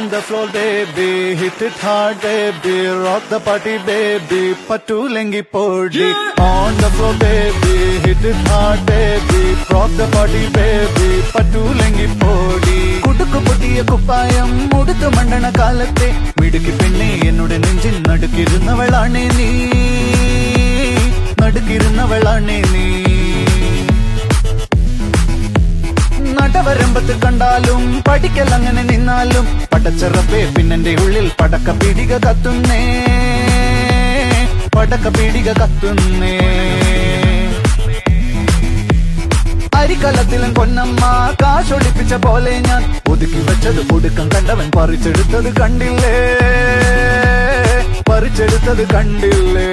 On the floor, baby, hit it hard, baby, rock the party, baby, patulengi podi. On the floor, baby, hit it hard, baby, rock the party, baby, patulengi podi. കുടുക്കു പൊട്ടിയ കുപ്പായം മുടുത്തു മണ്ടണ കാലത്തെ മിടുക്കി പെണ്ണെ എന്നോട് നെഞ്ചിൽ നടുക്കിരുന്നവളാണേ നീ, നടുക്കിരുന്നവളാണേ നീ. നടവരമ്പത്ത് കണ്ടാലും പഠിക്കൽ അങ്ങനെ നിന്നാലും പടച്ചറപ്പേ പിന്നെന്റെ ഉള്ളിൽ പടക്ക പീടിക കത്തുന്നേ, പടക്ക പീടിക കത്തുന്നേ. അരിക്കലത്തിലും പൊന്നമ്മ കാശൊളിപ്പിച്ച പോലെ ഞാൻ ഒതുക്കി വെച്ചത് ഒടുക്കം കണ്ടവൻ പറിച്ചെടുത്തത് കണ്ടില്ലേ, പറിച്ചെടുത്തത് കണ്ടില്ലേ.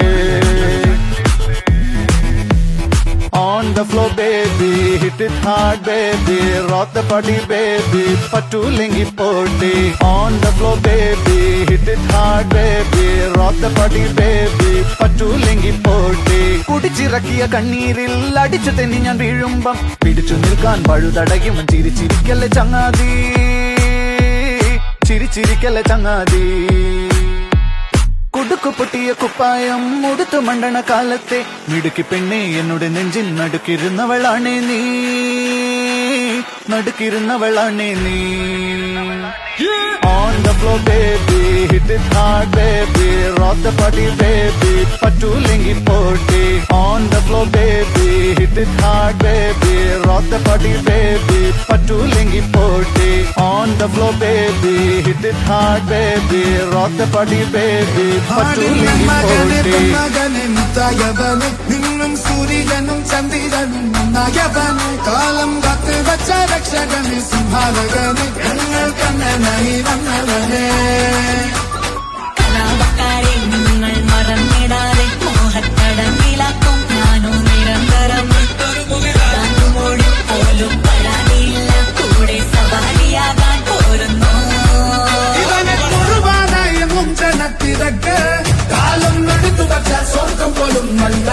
On the floor, baby, hit it hard, baby, rock the party, baby, patulengi podi. On the floor, baby, hit it hard, baby, rock the party, baby, patulengi podi. കുടിച്ചിറക്കിയ കണ്ണീരിൽ അടിച്ചു തെന്നി ഞാൻ വീഴുമ്പം പിടിച്ചു നിൽക്കാൻ പഴുതടയും ചിരിച്ചിരിക്കല്ലേ ചങ്ങാതി, ചിരിച്ചിരിക്കല്ലേ ചങ്ങാതി. കുടുക്കു പൊട്ടിയ കുപ്പായം മുടുത്തു മണ്ടണ കാലത്തെ മിടുക്കി പെണ്ണെ എന്നോട് നെഞ്ചിൽ നടുക്കിരുന്നവളാണേ നീ, നടുക്കിരുന്നവളാണേ നീ. On the floor, baby, hit it hard, baby, rock the party, baby, patulengi podi. On the floor, baby, hit it hard, baby, rock the party, baby, patulengi podi. On the floor, baby, hit it hard, baby, rock the party, baby, patulengi podi. നിന്നും സൂര്യനും ചന്ദ്രനും നയവന് കാലം കാത്ത് വച്ച രക്ഷകന് സിംഹാലകന് ഞങ്ങൾ കണ്ണനായി വന്നവനെ. കലാവക്കാരെ നിങ്ങൾ മറന്നിടാതെ മോഹത്തടങ്ങിലാക്കും ഞാനോ നിരന്തരം താങ്ങുമോഴും പോലും പരാതിയില്ല കൂടെ സവാരിയാകാൻ പോരുന്നു. ഇവനെ കുർബാനയെന്നും ജനത്തിരക്ക് കാലം എടുത്തു വച്ച സ്വർഗം പോലും നല്ല